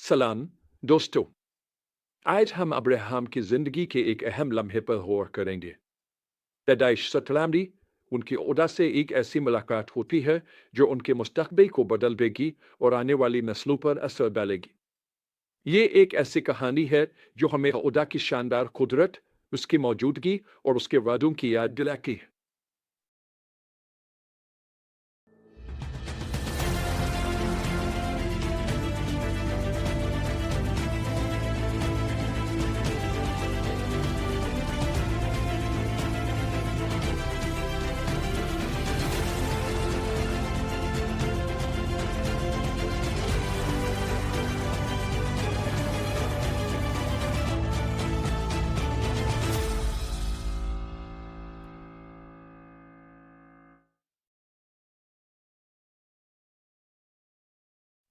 सलाम दोस्तों। आज हम अब्राहम की जिंदगी के एक अहम लम्हे पर गौर करेंगे। पैदाइश सतलामडी उनकी खुदा से एक ऐसी मुलाकात होती है जो उनके मुस्तकबिल को बदल देगी और आने वाली नस्लों पर असर डालेगी। ये एक ऐसी कहानी है जो हमें खुदा की शानदार कुदरत, उसकी मौजूदगी और उसके वादों की याद दिलाती है।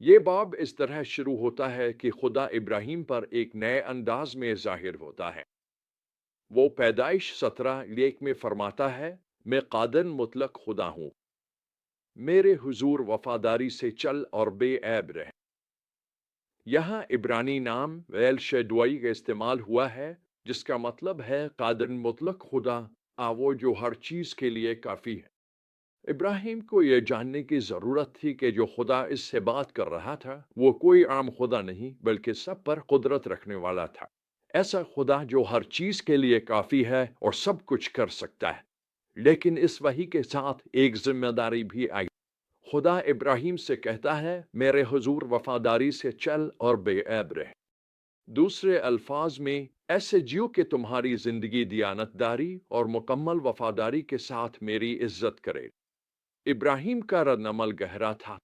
ये बाब इस तरह शुरू होता है कि खुदा इब्राहिम पर एक नए अंदाज में जाहिर होता है। वो पैदाइश 17 में फरमाता है, मैं कादर मुतलक खुदा हूँ, मेरे हुजूर वफादारी से चल और बेऐब रह। यहाँ इब्रानी नाम वेल शेडवई का इस्तेमाल हुआ है, जिसका मतलब है कादर मुतलक खुदा, वो जो हर चीज के लिए काफी है। इब्राहिम को यह जानने की जरूरत थी कि जो खुदा इससे बात कर रहा था वो कोई आम खुदा नहीं बल्कि सब पर कुदरत रखने वाला था। ऐसा खुदा जो हर चीज के लिए काफी है और सब कुछ कर सकता है। लेकिन इस वही के साथ एक जिम्मेदारी भी आई। खुदा इब्राहिम से कहता है, मेरे हुजूर वफादारी से चल और बेऐब रह। दूसरे अल्फाज में, ऐसे जियो कि तुम्हारी जिंदगी दियानतदारी और मुकम्मल वफादारी के साथ मेरी इज्जत करे। इब्राहिम का रद्दअमल गहरा था।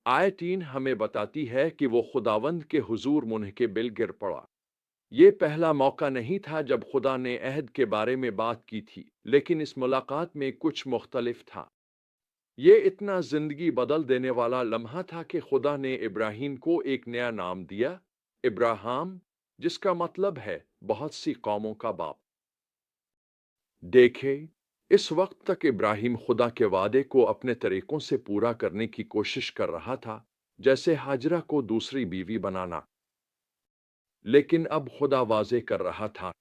आयत 3 हमें बताती है कि वो खुदावंद के हुजूर मुनहकिबिल गिर पड़ा। ये पहला मौका नहीं था जब खुदा ने अहद के बारे में बात की थी, लेकिन इस मुलाकात में कुछ मुख्तलिफ था। ये इतना जिंदगी बदल देने वाला लम्हा था कि खुदा ने इब्राहिम को एक नया नाम दिया, इब्राहिम, जिसका मतलब है बहुत सी कौमों का बाप। देखे, इस वक्त तक इब्राहिम खुदा के वादे को अपने तरीकों से पूरा करने की कोशिश कर रहा था, जैसे हाजरा को दूसरी बीवी बनाना। लेकिन अब खुदा वाजे कर रहा था,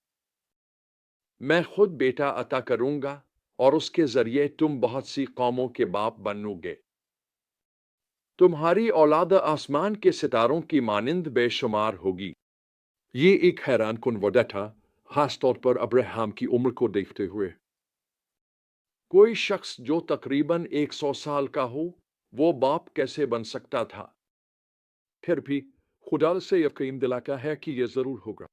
मैं खुद बेटा अता करूंगा और उसके जरिए तुम बहुत सी कौमों के बाप बनोगे। तुम्हारी औलाद आसमान के सितारों की मानिंद बेशुमार होगी। ये एक हैरान कुन वदा था, खास तौर पर अब्राहम की उम्र को देखते हुए। कोई शख्स जो तकरीबन 100 साल का हो, वो बाप कैसे बन सकता था? फिर भी खुदा से यकीन दिलाता है कि यह जरूर होगा,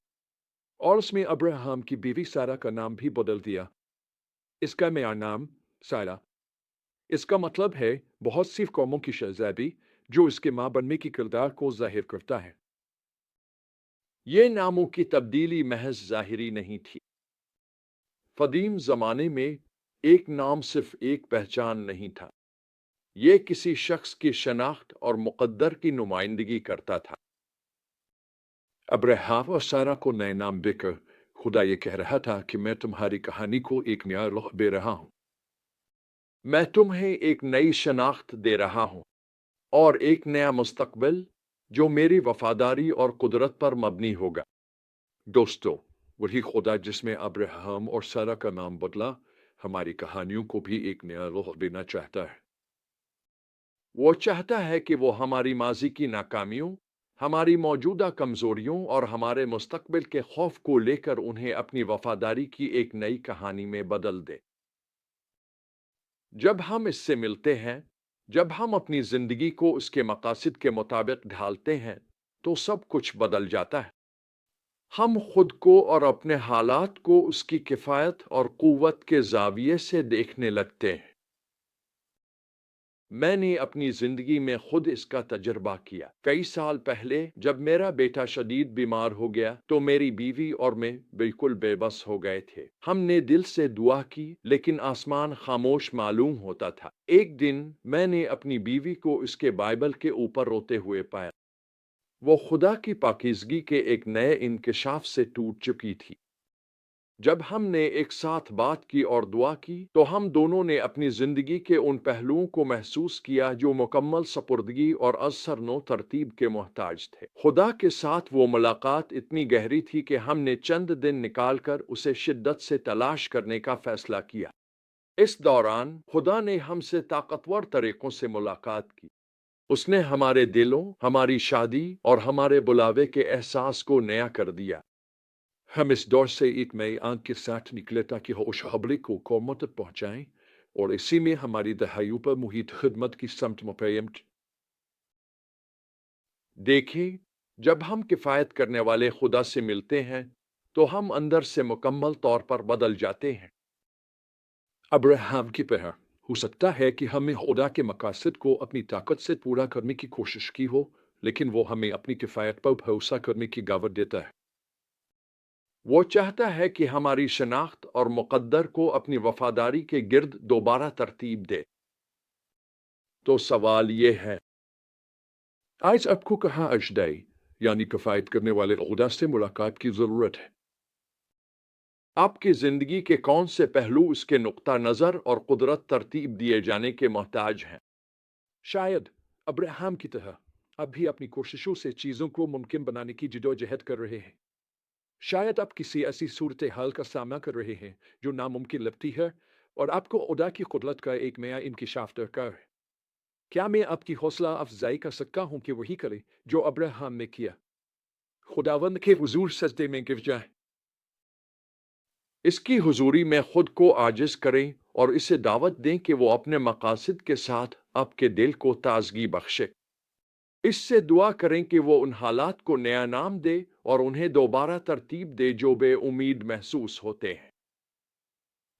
और उसमें अब्राहम की बीवी सारा का नाम भी बदल दिया। इसका नया नाम सारा, इसका मतलब है बहुत सी कौमों की शहजादी, जो इसके मां बनने की किरदार को जाहिर करता है। ये नामों की तब्दीली महज जाहिरी नहीं थी। कदीम जमाने में एक नाम सिर्फ एक पहचान नहीं था, ये किसी शख्स की शनाख्त और मुकद्दर की नुमाइंदगी करता था। अब्राहम और सारा को नए नाम देकर खुदा ये कह रहा था कि मैं तुम्हारी कहानी को एक नया रुख दे रहा हूं। मैं तुम्हें एक नई शनाख्त दे रहा हूं और एक नया मुस्तकबिल जो मेरी वफादारी और कुदरत पर मबनी होगा। दोस्तों, वही खुदा जिसमें अब्राहम और सारा का नाम बदला, हमारी कहानियों को भी एक नया रुख देना चाहता है। वो चाहता है कि वो हमारी माजी की नाकामियों, हमारी मौजूदा कमजोरियों और हमारे मुस्तकबिल के खौफ को लेकर उन्हें अपनी वफादारी की एक नई कहानी में बदल दे। जब हम इससे मिलते हैं, जब हम अपनी जिंदगी को उसके मकासद के मुताबिक ढालते हैं, तो सब कुछ बदल जाता है। हम खुद को और अपने हालात को उसकी किफ़ायत और क़ुव्वत के ज़ाविये से देखने लगते हैं। मैंने अपनी जिंदगी में खुद इसका तजर्बा किया। कई साल पहले जब मेरा बेटा शदीद बीमार हो गया तो मेरी बीवी और मैं बिल्कुल बेबस हो गए थे। हमने दिल से दुआ की, लेकिन आसमान खामोश मालूम होता था। एक दिन मैंने अपनी बीवी को उसके बाइबल के ऊपर रोते हुए पाया। वो खुदा की पाकीज़गी के एक नए इंकिशाफ से टूट चुकी थी। جب ہم نے ایک ساتھ بات کی اور دعا کی تو ہم دونوں نے اپنی زندگی کے ان پہلوؤں کو محسوس کیا جو مکمل سپردگی اور اثر نو ترتیب کے محتاج تھے۔ خدا کے ساتھ وہ ملاقات اتنی گہری تھی کہ ہم نے چند دن نکال کر اسے شدت سے تلاش کرنے کا فیصلہ کیا۔ اس دوران خدا نے ہم سے طاقتور طریقوں سے ملاقات کی۔ اس نے ہمارے دلوں، ہماری شادی اور ہمارے بلاوے کے احساس کو نیا کر دیا۔ ہم اس دور سے ایک نئے آنکھ کے ساتھ نکلے تاکہ خوش خبری کو قوموں تک پہنچائیں اور اسی میں ہماری دہائیوں پر محیط خدمت کی سمت مپیمت۔ دیکھیں، جب ہم کفایت کرنے والے خدا سے ملتے ہیں تو ہم اندر سے مکمل طور پر بدل جاتے ہیں۔ ابراہیم کی طرح ہو سکتا ہے کہ ہمیں خدا کے مقاصد کو اپنی طاقت سے پورا کرنے کی کوشش کی ہو، لیکن وہ ہمیں اپنی کفایت پر بھروسہ کرنے کی دعوت دیتا ہے۔ وہ چاہتا ہے کہ ہماری شناخت اور مقدر کو اپنی وفاداری کے گرد دوبارہ ترتیب دے۔ تو سوال یہ ہے، آج آپ کو کہاں اجدائی یعنی کفایت کرنے والے خدا سے ملاقات کی ضرورت ہے؟ آپ کی زندگی کے کون سے پہلو اس کے نقطہ نظر اور قدرت ترتیب دیے جانے کے محتاج ہیں؟ شاید ابراہیم کی طرح آپ بھی اپنی کوششوں سے چیزوں کو ممکن بنانے کی جدوجہد کر رہے ہیں۔ شاید آپ کسی ایسی صورتحال کا سامنا کر رہے ہیں جو ناممکن لگتی ہے اور آپ کو خدا کی قدرت کا ایک نیا انکشاف درکار ہے۔ کیا میں آپ کی حوصلہ افزائی کر سکتا ہوں کہ وہی کریں جو ابراہیم نے کیا؟ خداوند کے حضور سجدے میں گر جائیں، اس کی حضوری میں خود کو عاجز کریں اور اسے دعوت دیں کہ وہ اپنے مقاصد کے ساتھ آپ کے دل کو تازگی بخشے۔ اس سے دعا کریں کہ وہ ان حالات کو نیا نام دے اور انہیں دوبارہ ترتیب دے جو بے امید محسوس ہوتے ہیں،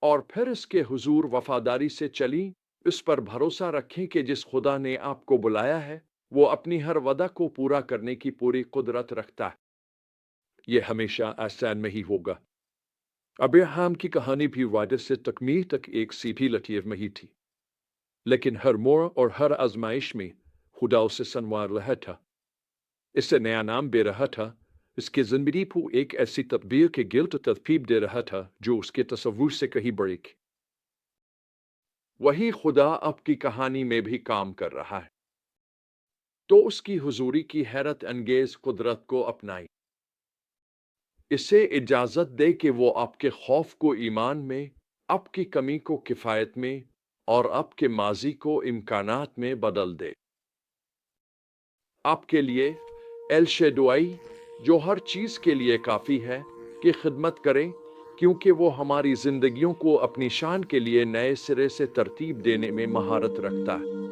اور پھر اس کے حضور وفاداری سے چلیں، اس پر بھروسہ رکھیں کہ جس خدا نے آپ کو بلایا ہے وہ اپنی ہر وعدہ کو پورا کرنے کی پوری قدرت رکھتا ہے۔ یہ ہمیشہ آسان نہیں ہوگا۔ ابراہیم کی کہانی بھی وعدے سے تکمیل تک ایک سیدھی لکیر میں ہی تھی، لیکن ہر موڑ اور ہر آزمائش میں خدا اسے سنوار رہا تھا، اسے نیا نام دے رہا تھا، اس کی زندگی کو ایک ایسی تدبیر کے گرد ترتیب دے رہا تھا جو اس کے تصور سے کہیں بڑی تھی۔ وہی خدا آپ کی کہانی میں بھی کام کر رہا ہے، تو اس کی حضوری کی حیرت انگیز قدرت کو اپنائیں۔ اسے اجازت دے کہ وہ آپ کے خوف کو ایمان میں، آپ کی کمی کو کفایت میں اور آپ کے ماضی کو امکانات میں بدل دے۔ آپ کے لیے ایل شیڈوائی، جو ہر چیز کے لیے کافی ہے، کی خدمت کریں، کیونکہ وہ ہماری زندگیوں کو اپنی شان کے لیے نئے سرے سے ترتیب دینے میں مہارت رکھتا ہے۔